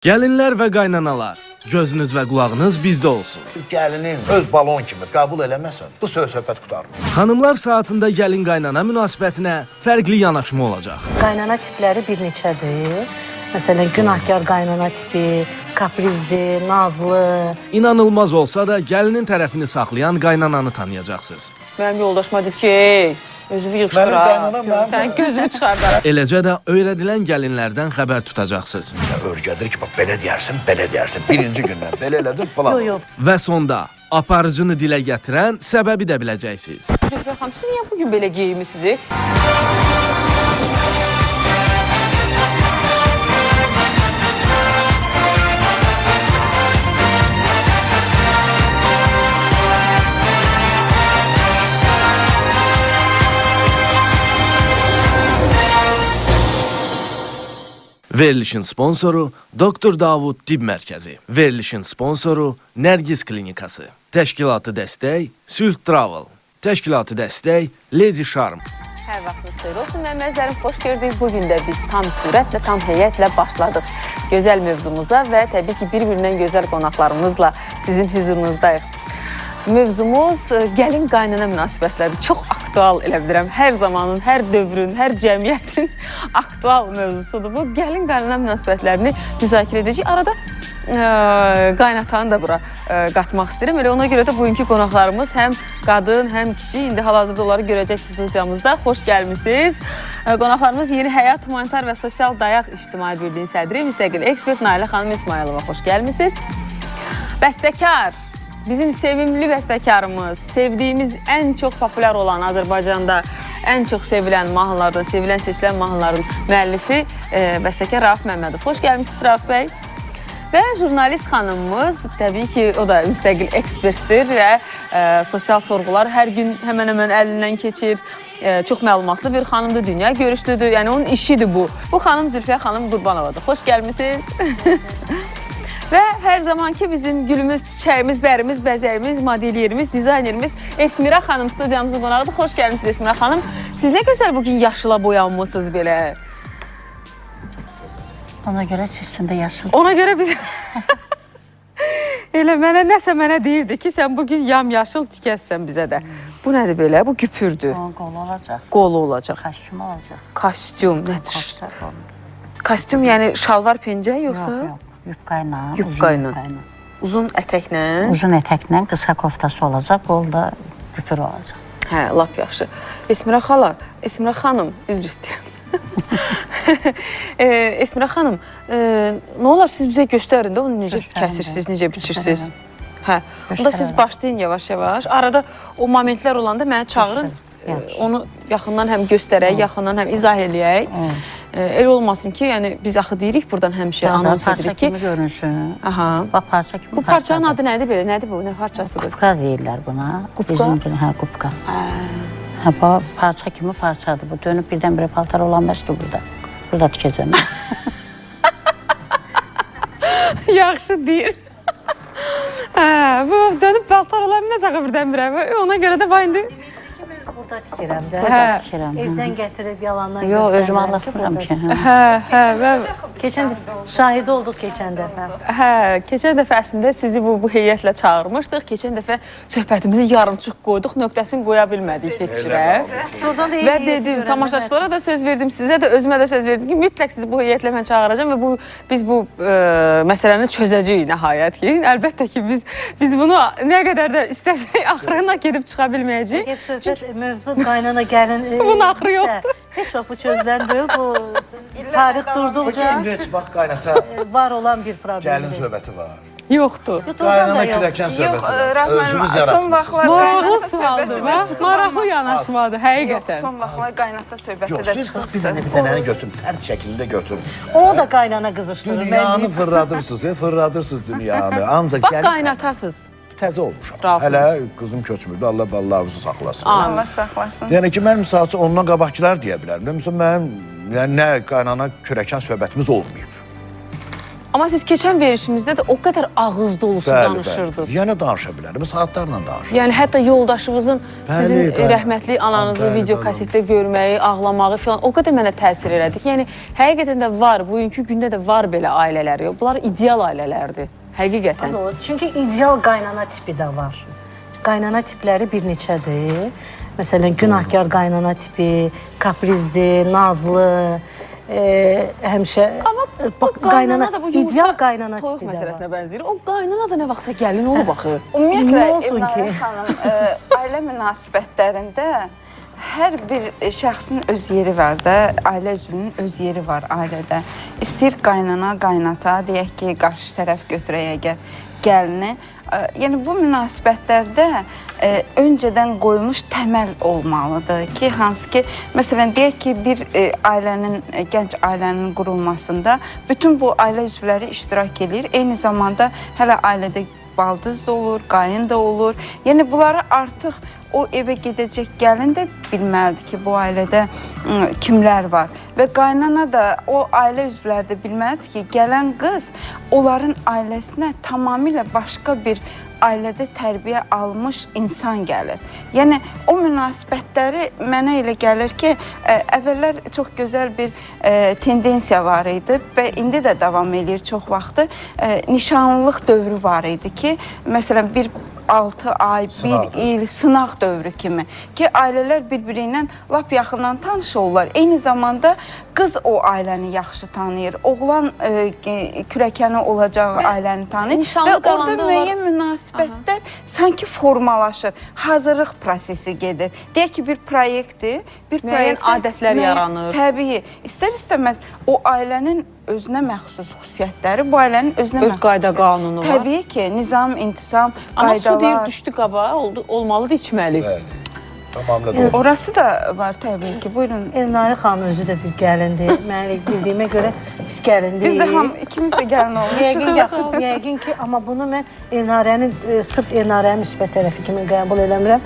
Gəlinlər və qaynanalar, gözünüz və qulağınız bizdə olsun. Gəlinin öz balon kimi qəbul eləməsən, bu söhbət qutarmır. Xanımlar saatında gəlin-qaynana münasibətinə fərqli yanaşma olacaq. Qaynana tipləri bir neçədir. Məsələn, günahkar qaynana tipi, kaprizli, nazlı. İnanılmaz olsa da gəlinin tərəfini saxlayan qaynananı tanıyacaqsınız. Mənim yoldaşıma deyib ki, özünü yığışdır ha. Sən gözünü çıxardar. Eləcə də öyrədilən gəlinlərdən xəbər tutacaqsınız. Örgədir ki, belə deyərsin, belə deyərsin. Birinci gündən belə elədir falan. Və sonda aparıcını dilə gətirən səbəbi də biləcəksiniz. Zülfə xanım, siz niyə bugün belə geyinmisiniz? Verilişin sponsoru Doktor Davud Tibb Mərkəzi. Verilişin sponsoru Nərgiz Klinikası. Təşkilatı dəstək Sülh Travel. Təşkilatı dəstək Lady Charm. Hər vaxtınız xeyir olsun, məmməzlərim, xoş gördük. Bugün də biz tam sürətlə, tam heyətlə başladıq gözəl mövzumuza və təbii ki, bir-birindən gözəl qonaqlarımızla sizin hüzurunuzdayıq. Mövzumuz gəlin-qaynana münasibətləri. Çox aktual elə bilirəm. Hər zamanın, hər dövrün, hər cəmiyyətin aktual mövzusudur bu. Gəlin-qaynana münasibətlərini müzakirə edəcək. Arada qaynatanı da bura qatmaq istəyirəm. Elə ona görə də bugünkü qonaqlarımız həm qadın, həm kişi. İndi hal-hazırda onları görəcəksiniz studiyamızda. Xoş gəlmişsiniz. Qonaqlarımız Yeni Həyat Humanitar və Sosial Dayaq İctimai Birliyin sədri, müstəqil ekspert Nailə xanım İsmailova. Xoş gəlmişsiniz. Bəstəkar. Bizim sevimli bəstəkarımız, sevdiyimiz ən çox populyar olan Azərbaycanda ən çox sevilən mahnılardan, sevilən seçilən mahnıların müəllifi bəstəkar Rauf Məmmədov. Xoş gəlmişsiniz Rauf bəy. Və jurnalist xanımımız, təbii ki, o da müstəqil ekspertdir və sosial sorğular hər gün həmən-həmən əlindən keçir. Çox məlumatlı bir xanımdır, dünya görüşlüdür, yəni onun işidir bu. Bu xanım Zülfiyə xanım Qurbanovadır. Xoş gəlmişsiniz. Və hər zamanki bizim gülümüz, çiçəyimiz, bərimiz, bəzəyimiz, modeliyerimiz, dizaynerimiz Esmira xanım studiyamızın qonağıdır. Xoş gəlmişsiniz Esmira xanım. Siz nə gözəl bugün yaşıla boyanmışsınız belə. Ona görə sizin də yaşıl. Ona görə biz... Elə mənə deyirdi ki, sən bugün yam-yaşıl tikəzsən bizə də. Bu nədir belə? Bu güpürdür. Qolu olacaq. Qolu olacaq. Kostyum olacaq. Kostyum, nədir? Kostyum, yəni şalvar pencək yoxsa? Yox. Yubqayla, Yubqayla. Uzun ətəklə. Uzun ətəklə, qısa koftası olacaq, qolda güpür olacaq. Hə, lap yaxşı. Esmira xala, Esmira xanım, üzr istəyirəm. Esmira xanım, nə olar siz bizə göstərin də, onu necə kəsirsiniz, necə biçirsiniz? Hə, onda siz başlayın yavaş-yavaş. Arada o momentlər olanda mənə çağırın, onu yaxından həm göstərək, yaxından həm izah eləyək. Elə olmasın ki, yəni biz axı deyirik buradan həmişə anons edirik ki... Parça kimi görünsün. Aha. Parça kimi. Bu parçanın adı nədir belə? Nədir bu? Nə parçasıdır? Qupqa deyirlər buna. Qupqa? Hə, qupqa. Hə, bu parça kimi parçadır. Bu dönüb birdən-birə paltar olanməz ki burada. Burada tikəcəm. Yaxşı deyir. Bu dönüb paltar olanməz axı birdən-birə. Ona görə də indi... Burada tikirəm də. Evdən gətirib yalandan göstərmək. Yox, özüm anlatmıram ki. Keçən şahid olduq keçən dəfə. Hə, keçən dəfə əslində sizi bu heyətlə çağırmışdıq. Keçən dəfə söhbətimizi yarımçıq qoyduq, nöqtəsini qoya bilmədik heç cürə. Və dedim, tamaşaçılara da söz verdim, sizə də, özümə də söz verdim ki, mütləq sizi bu heyətlə mən çağıracağım və biz bu məsələni çözəcəyik nəhayət ki. Əlbəttə ki, biz bunu nə qədər də istəsək axırına gedib çıxa bilməyəcəyik. Mövzu qaynana gəlin... Bunun axırı yoxdur. Heç o, bu çözülən deyil, bu tarix durduqca var olan bir problem. Gəlin söhbəti var. Yoxdur. Qaynana kürəkən söhbəti var. Özümüz yaratmışıq. Maraqlı sualdır, maraqlı yanaşmadır, həqiqətən. Son vaxtlar qaynata söhbəti Yox, də siz çıxdı. bir dənəni götürün, fərd şəklində götürün. O da qaynana qızışdırır. Dünyanı fırladırsınız dünyanı. Ancaq Bax, qaynatasız. Təzə olmuşam. Hələ qızım köçmürdü, Allah ballarınızı saxlasın. Allah saxlasın. Yəni ki, mən misal üçün ondan qabaqçılar deyə bilərəm. Məsələn, mənim nə qaynana kürəkən söhbətimiz olmayıb. Amma siz keçən verişimizdə də o qədər ağız dolusu danışırdınız. Yəni danışa bilərim, saatlarla danışırım. Yəni hətta yoldaşınızın sizin bəli. rəhmətli ananızı Bəli, video bəli. kasetdə görməyi, ağlamağı filan o qədər mənə təsir elədi ki, yəni həqiqətən də var, bugünkü gündə də var belə ailələr. Bunlar ideal ailələrdir. Həqiqətən. Çünki ideal qaynana tipi də var. Qaynana tipləri bir neçədir. Məsələn, günahkar qaynana tipi, kaprizli, nazlı, həmişə Qaynana da bu ideal qaynana toyuq tipi də məsələsinə var. bənzəyir. O qaynana da nə vaxtsa gəlin olub axı. Ümumiyyətlə, Nə olsun Elnarə ki? xanım, ailə münasibətlərində hər bir şəxsin öz yeri var da, ailə üzvünün öz yeri var ailədə. İstəyir qaynana, qaynata, deyək ki, qarşı tərəf götürək əgər gəlini. Yəni bu münasibətlərdə öncədən qoyulmuş təməl olmalıdır ki, hansı ki, məsələn, deyək ki, bir ailənin, gənc ailənin qurulmasında bütün bu ailə üzvləri iştirak edir. Eyni zamanda hələ ailədə baldız da olur, qayın da olur. Yəni bunları artıq o evə gedəcək gəlin də bilməlidir ki, bu ailədə kimlər var. Və qaynana da o ailə üzvləri də bilməlidir ki, gələn qız onların ailəsinə tamamilə başqa bir ailədə tərbiyə almış insan gəlir. Yəni o münasibətləri mənə elə gəlir ki, əvvəllər çox gözəl bir tendensiya var idi və indi də davam edir çox vaxtı. Nişanlılıq dövrü var idi ki, məsələn, bir 6 ay, 1 il sınaq dövrü kimi ki, ailələr bir-biri ilə lap yaxından tanış olurlar. Eyni zamanda qız o ailəni yaxşı tanıyır, oğlan kürəkəni olacağı ailəni tanıyır və orada müəyyən münasibətlər sanki formalaşır, hazırlıq prosesi gedir. Deyək ki, bir proyektdir, bir müəyyən adətlər yaranır. Təbii, istər-istəməz o ailənin özünə məxsus xüsusiyyətləri, bu ailənin özünə Öz məxsus qayda qanunu var. Təbii ki, nizam, intisam, Amma qaydalar. su deyir, düşdü qabağa, olmalıdır içməli. Bəli. Tamamilə doğru. Orası da var təbii ki. Buyurun. Elnarə xanım özü də bir gəlindir. Mən bildiyimə görə biz gəlindik. Biz də ikimiz də gəlin olmuşuz. Yəqin ki, amma bunu mən Elnarənin, sırf Elnarənin müsbət tərəfi kimi qəbul eləmirəm.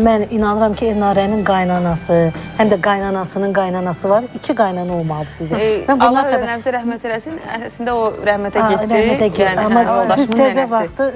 Mən inanıram ki, Elnarənin qaynanası, həm də qaynanasının qaynanası var. 2 qaynana olmalıdır sizə. Allah nəfsə rəhmət eləsin. Əslində o rəhmətə getdi. Rəhmətə getdi. Amma siz yoldaşımın təzə nənəsi. vaxtı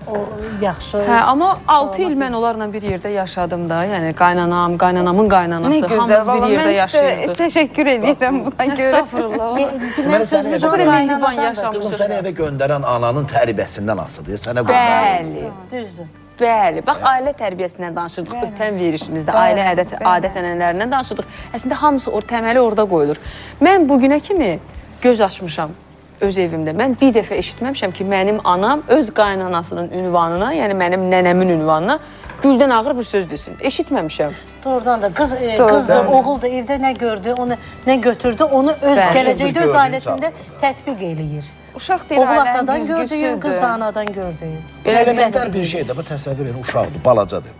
o yaxşı. Hə, amma 6 il mən onlarla bir yerdə yaşadım da. Yəni qaynanam, qaynanamın qaynanası, Nə gözəl, hamımız bir valla yerdə mən sizə yaşayırdıq. təşəkkür edirəm buna görə. Estağfurullah. Deməli, səni sözümüz evə o Mehriban qaynanadan da. yaşamışıq. Qızım, səni evə göndərən ananın tərbiyəsindən asılıdır. Sənə Bəli. Düzdür. Bəli, bax ailə tərbiyəsindən danışırdıq ötən verişimizdə, ailə adət-ənənələrindən danışırdıq. Əslində hamısı təməli orada qoyulur. Mən bugünə kimi göz açmışam öz evimdə. Mən bir dəfə eşitməmişəm ki, mənim anam öz qaynanasının ünvanına, yəni mənim nənəmin ünvanına güldən ağır bir söz desin. Eşitməmişəm. Doğrudan da qız da, oğul da evdə nə gördü, onu nə götürdü, onu öz gələcəkdə öz ailəsində tətbiq eləyir. Uşaq deyir, Oğul ailənin atadan gördüyü, güzgüsüdür. qız da anadan gördüyü. Elementar bir şeydir. Bu təsəvvür edin, uşaqdır, balacadır.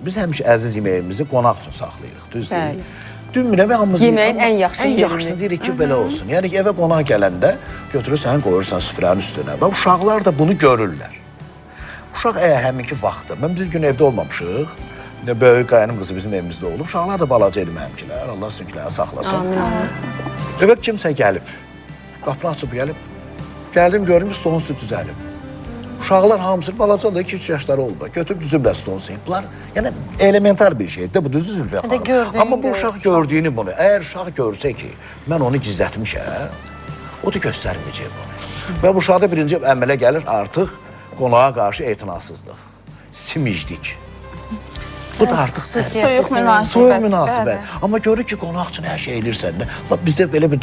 Biz həmişə əziz yeməyimizi qonaq üçün saxlayırıq, düzdür? Bəli. Dünmürəm, hamımız Yeməyin ən yaxşı yerini. Ən yaxşısı deyirik ki, belə olsun. Yəni evə qonaq gələndə götürürsən, qoyursan süfrənin üstünə və uşaqlar da bunu görürlər. Uşaq həminki vaxtdır. Mən bir gün evdə olmamışıq. Böyük qaynım qızı bizim evimizdə olub. Uşaqlar da balaca idi mənimkilər. Allah sünkiləri saxlasın. Evə kimsə gəlib. Qapını açıb gəlib. Gəldim, görüm stolun üstü düzəlib. Uşaqlar hamısı balacadır, 2-3 yaşları olub. Götürüb düzüblər stolun üstünü. Bunlar yəni elementar bir şeydir. Bu düzdür Zülfiyə xanım. Amma bu uşaq gördüyünü bunu. Əgər uşaq görsə ki, mən onu gizlətmişəm, o da göstərməyəcək bunu. Və bu uşaqda birinci əmələ gəlir artıq qonağa qarşı etinasızlıq, simiclik. Bu da artıq Soyuq münasibət. soyuq münasibət. Amma görür ki, qonaq üçün hər şey elirsən də. Bizdə belə bir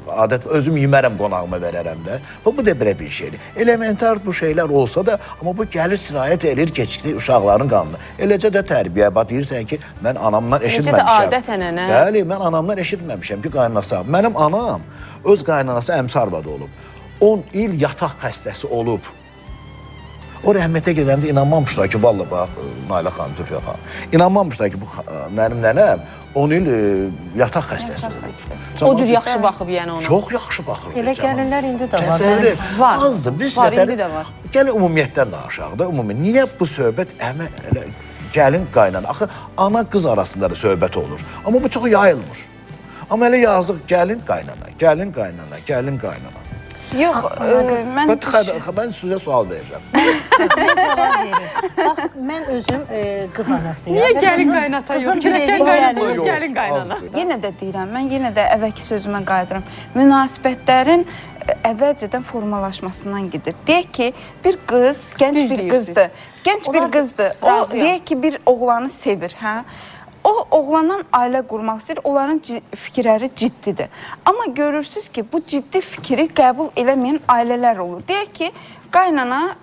adət, özüm yemərəm qonağıma verərəm də. Bu da belə bir şeydir. Elementar bu şeylər olsa da, amma bu gəlir sirayət edir keçikli uşaqların qanına. Eləcə də tərbiyə, deyirsən ki, mən anamdan eşitməmişəm. Eləcə də adət-ənənə. Bəli, mən anamdan eşitməmişəm ki, qaynanası. Mənim anam öz qaynanası əmsi arvadı olub. 10 il yataq xəstəsi olub. O rəhmətə gedəndə inanmamışlar ki, vallahi bax, Nailə xanım, Zülfiyə xanım, inanmamışlar ki, bu mənim nənəm 10 il yataq xəstəsi olub. O cür yaxşı baxıb yəni ona. Çox yaxşı baxır. Elə gəlinlər indi də var. Təsəvvür et, Var. azdır. Biz Var, indi də var. Gəlin ümumiyyətdən danışaq da, ümumi. Niyə bu söhbət gəlin qaynana? Axı, ana qız arasında da söhbət olur. Amma bu çox yayılmır. Amma elə yazıq gəlin qaynana, gəlin qaynana, gəlin qaynana. Yox, Ben sizə sual verirəm. Mən cavab verir. Bax, mən özüm qız anasıyam. Niyə Və gəlin qızım- qaynata yox? qızım Kürəkən ürəyi qaynata gəlir. yox, gəlin qaynana. yenə də deyirəm, mən yenə də əvvəlki sözümə qayıdıram. Münasibətlərin əvvəlcədən formalaşmasından gedir. Deyək ki, bir qız, gənc Düz bir deyirsiz. qızdır. Gənc bir qızdır. O Razıyam. deyək ki, bir oğlanı sevir, hə? O oğlandan ailə qurmaq istəyir, onların fikirləri ciddidir. Amma görürsüz ki, bu ciddi fikri qəbul eləməyən ailələr olur. Deyək ki, qaynana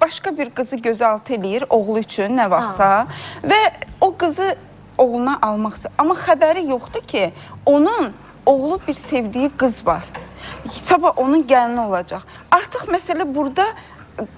başqa bir qızı gözaltı eləyir oğlu üçün nə vaxtsa və o qızı oğluna almaq istəyir. Amma xəbəri yoxdur ki, onun oğlu bir sevdiyi qız var. Sabah onun gəlini olacaq. Artıq məsələ burada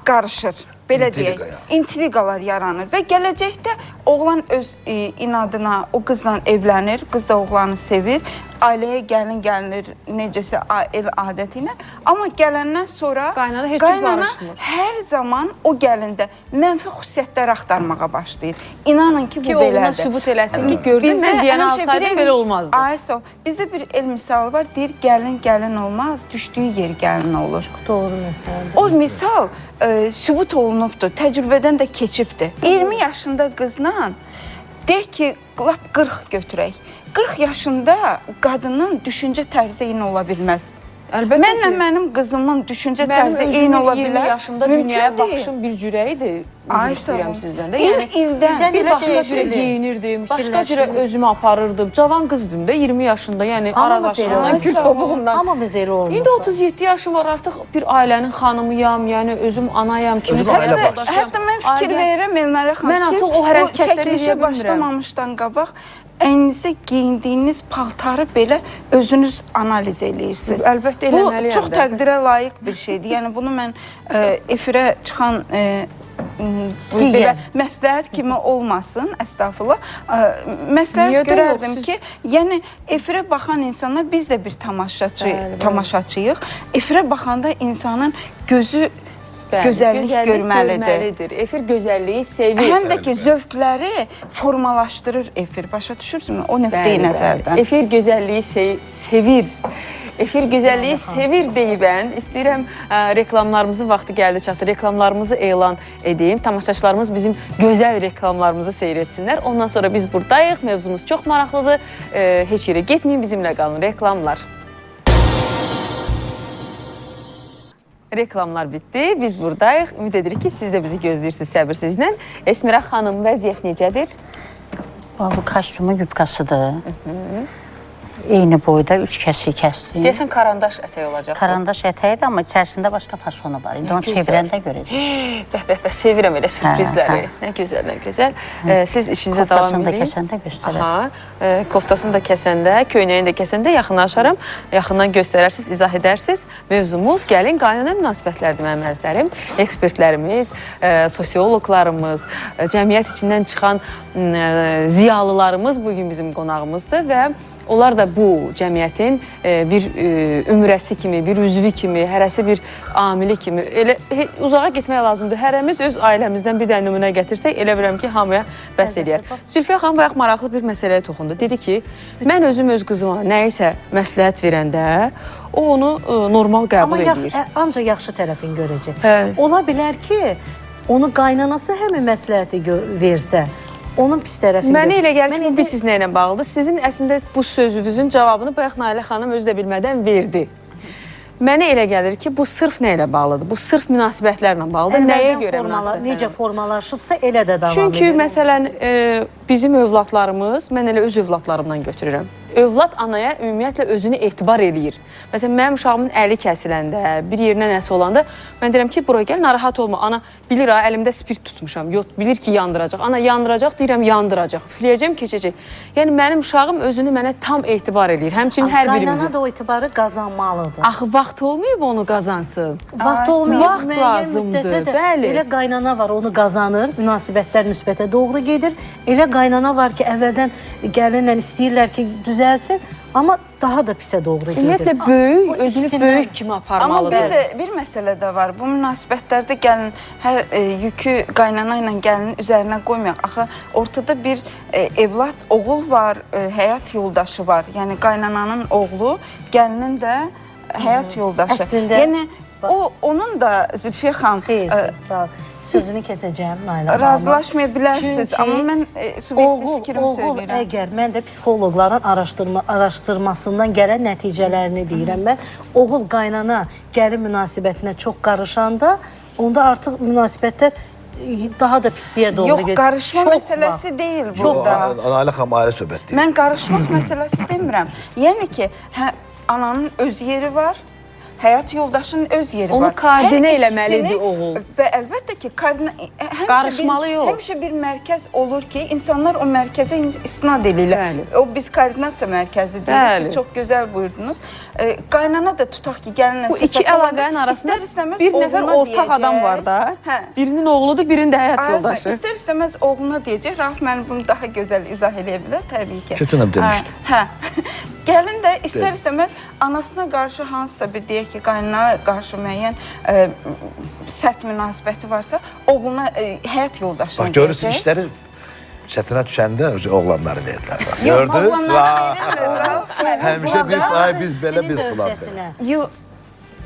qarışır. Belə deyək, intriqalar yaranır və gələcəkdə oğlan öz inadına o qızla evlənir, qız da oğlanı sevir, ailəyə gəlin gəlinir necəsə el adəti ilə. Amma gələndən sonra Qaynana heç cür barışmır. hər zaman o gəlində mənfi xüsusiyyətlər axtarmağa başlayır. İnanın ki, bu Ki, belədir. oğluna sübut eləsin ki, gördün, mən deyəni alsaydım belə olmazdı. Ay sağ ol. Bizdə bir el misalı var, deyir gəlin olmaz, düşdüyü yer gəlin olur. Doğru məsələdir. O misal sübut olunubdur, təcrübədən də keçibdir. 20 yaşında qızla deyək ki, lap 40 götürək. 40 yaşında qadının düşüncə tərzi eyni ola bilməz. Əlbəttə Mənlə ki, mənim qızımın düşüncə mənim tərzi eyni ola özümün 20 bilər. yaşımda dünyaya baxışım bir cürə idi. Ay, Üzr sağ ol. istəyirəm sizdən də. Bir Yəni, ildən bir elə başqa cürə dəyişilir. geyinirdim, başqa Fikirləşilir. cürə özümü aparırdım. Cavan qızdım da 20 yaşında, yəni Hamımız araz elə aşığından, olmuşuq. gül topuğundan. Hamımız elə olmuşuq. İndi 37 yaşım var, artıq bir ailənin xanımıyam, yəni özüm anayam, kiminsə Özüm ailə həyat yoldaşıyam. Hətta mən fikir verirəm Elnarə xanım. Mən artıq siz o hərəkətləri edə çəkilişə bilmirəm. başlamamışdan qabaq əyninizə geyindiyiniz paltarı belə özünüz analiz eləyirsiniz. Əlbəttə eləməliyəm Bu çox də. təqdirə layiq bir şeydir. Yəni bunu mən efirə çıxan belə məsləhət kimi olmasın, əstəğfurullah. Məsləhət Niyə də görərdim yox, ki, yəni efirə baxan insanlar biz də bir tamaşaçıyıq. Efirə baxanda insanın gözü gözəllik görməlidir. Efir gözəlliyi sevir. Həm də ki, zövqləri formalaşdırır efir. Başa düşürsünüzmü? O nöqteyi nəzərdən. Efir gözəlliyi sevir. Efir gözəlliyi sevir deyibən, istəyirəm reklamlarımızın vaxtı gəldi çatdı. Reklamlarımızı elan edeyim. Tamaşaçılarımız bizim gözəl reklamlarımızı seyr etsinlər. Ondan sonra biz buradayıq. Mövzumuz çox maraqlıdır. Heç yerə getməyin, bizimlə qalın. Reklamlar. Reklamlar bitdi. Biz buradayıq. Ümid edirik ki, siz də bizi gözləyirsiniz səbirsizlə. Esmira xanım, vəziyyət necədir? Bu kostyumun yubkasıdır. Eyni boyda 3 kəsik kəsdim. Deyəsən karandaş ətəyi olacaq. Karandaş ətəyidir, amma içərisində başqa fasonu var. İndi onu çevirəndə görəcəksiniz. Bəh, sevirəm elə sürprizləri. Nə gözəl, nə gözəl. Siz işinizə davam edin. Koftasını da kəsəndə göstərəm. Aha, koftasını da kəsəndə, köynəyini də kəsəndə yaxınlaşaram. Yaxından göstərərsiniz, izah edərsiniz. Mövzumuz gəlin qaynana münasibətlərdir mənim əzizlərim. Ekspertlərimiz, sosioloqlarımız, cəmiyyət içindən çıxan ziyalılarımız bugün bizim qonağımızdır və onlar da bu cəmiyyətin bir ümrəsi kimi, bir üzvü kimi, hərəsi bir amili kimi elə uzağa getmək lazımdır. Hərəmiz öz ailəmizdən bir dənə nümunə gətirsək, elə bilirəm ki, hamıya bəs eləyər. Zülfiyə xanım bayaq maraqlı bir məsələyə toxundu. Dedi ki, mən özüm öz qızıma nəyisə məsləhət verəndə, o onu normal qəbul edir. Amma ancaq yaxşı tərəfini görəcək. Hə. Ola bilər ki, onu qaynanası həmin məsləhəti versə, onun pis tərəfini Mənə elə gəlir ki, bu indi- biz sizlə ilə bağlıdır. Sizin əslində bu sözünüzün cavabını bayaq Nailə xanım özü də bilmədən verdi. Mənə elə gəlir ki, bu sırf nə ilə bağlıdır? Bu sırf münasibətlərlə bağlıdır. Nəyə görə münasibətlərlə? Necə formalaşıbsa elə də davam edir. Çünki məsələn bizim övladlarımız, mən elə öz övladlarımdan götürürəm. Övlad anaya ümumiyyətlə özünü etibar eləyir. Məsələn, mənim uşağımın əli kəsiləndə, bir yerinə nəsə olanda, mən deyirəm ki, bura gəl, narahat olma. Ana bilir ha, əlimdə spirt tutmuşam. Yox, bilir ki, yandıracaq. Ana yandıracaq, deyirəm yandıracaq. Üfləyəcəm, keçəcək. Yəni mənim uşağım özünü mənə tam etibar eləyir. Həmçinin hər birimizi. Qaynana da o etibarı qazanmalıdır. Axı vaxt olmayıb onu qazansın. Vaxt olmayıb, vaxt müəyyən lazımdır, müddətdə də bəli. Elə qaynana var, onu qazanır, münasibətlər müsbətə doğru gedir. Elə qaynana var ki, əvvəldən gəlinlə istəyirlər ki, düzəlsin, amma daha da pisə doğru gedir. Ümumiyyətlə böyük, O özünü ikisindən- böyük kimi Amma aparmalıdır. bir məsələ də var. Bu münasibətlərdə gəlin hər yükü qaynana ilə gəlinin üzərinə qoymayaq. Axı ortada bir evlad, oğul var, həyat yoldaşı var. Yəni qaynananın oğlu, gəlinin də həyat yoldaşı. Əslində- Yəni onun da Zülfiyə xanım Xeyr, sözünü kəsəcəm Nailə xanım. razılaşmaya bilərsiniz, Çünki amma mən subyektiv fikrimi oğul söyləyirəm. əgər mən də psixoloqların araşdırmasından gələn nəticələrini deyirəm mən. Oğul qaynana gəlin münasibətinə çox qarışanda onda artıq münasibətlər daha da pisliyə doğru Yox, gedir. qarışma Çox məsələsi vaxt. deyil Bu burada. Nailə xanım ayrı söhbət deyir. Mən qarışmaq məsələsi demirəm. Yəni ki, ananın öz yeri var, həyat yoldaşının öz yeri Onu var. koordinə Hər eləməlidir ikisini- oğul. Və əlbəttə ki, Qarışmalı yox. Həmişə bir mərkəz olur ki, insanlar o mərkəzə istinad edirlər. Bəli. O biz koordinasiya mərkəzi deyirik. Bəli. Siz çox gözəl buyurdunuz. Qaynana da tutaq ki, gəlinlə Bu iki əlaqənin arasında bir nəfər ortaq adam var da. Hə. Birinin oğludur, birinin də həyat Ayşə, yoldaşı. İstər-istəməz oğluna deyəcək, Rauf müəllim bunu daha gözəl izah eləyə bilər təbii ki. Keçən il demişdi. Hə. Gəlin də istər-istəməz anasına qarşı hansısa bir deyək ki, qaynana qarşı müəyyən sərt münasibəti varsa, oğluna həyat yoldaşına Bax görürsünüz işləri çətinə düşəndə oğlanları verdilər. Bax. Yox, Gördünüz? oğlanlara ayrılmır, Rauf müəllim. Həmişə biz ay biz belə biz İkisinin də filan. öhdəsinə. Yox.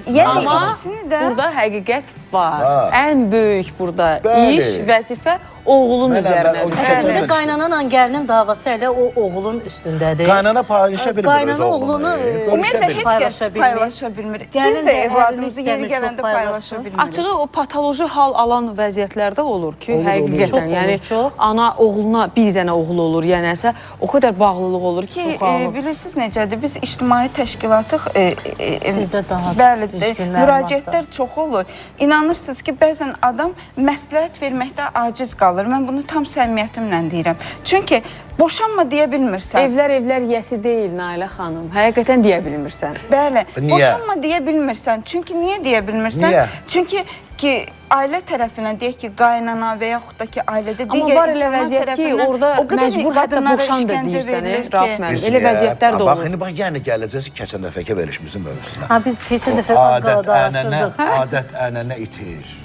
Yəni Amma ikisini də burada həqiqət var. Ha. Ən böyük burada Bəli. iş, vəzifə oğulun Mən üzərinə o düşür. düşəcək. Əslində qaynananla gəlinin davası elə o oğulun üstündədir. Qaynana paylaşa bilmir öz Qaynana oğlunu. oğlunu, ümumiyyətlə heç kəs paylaşa bilmir. paylaşa bilmir. Gəlin Biz də də evladımızı əhlini yeri istəmir, gələndə çox paylaşa paylaşsın. bilmirik. Açığı o patoloji hal alan vəziyyətlərdə olur ki, Olur, olur. həqiqətən, Çox olur, yəni çox. ana oğluna bir dənə oğul olur, yəni nəsə o qədər bağlılıq olur ki, Ki, bilirsiniz necədir? Biz ictimai təşkilatıq Sizdə daha bəli, düzgün müraciətlər çox olur. İnanırsınız ki, bəzən adam məsləhət verməkdə aciz qalır. Mən bunu tam səmimiyyətimlə deyirəm. Çünki boşanma deyə bilmirsən. evlər yəsi deyil Nailə xanım. Həqiqətən deyə bilmirsən. Bəli, Niyə? boşanma deyə bilmirsən. Çünki niyə deyə bilmirsən? Niyə? Çünki ki ailə tərəfindən deyək ki, qaynana və yaxud da ki, ailədə Amma digər var elə insanlar vəziyyət ki, tərəfindən orada o qədər məcbur hətta qadınlara boşan da işgəncə deyirsən, verilir Rauf ki. müəllim. Elə vəziyyətlər də Bax, olur. indi bax, yəni gələcəksiniz keçən dəfəki verilişimizin mövzusuna. Ha biz keçən dəfə Adət ənənə itir.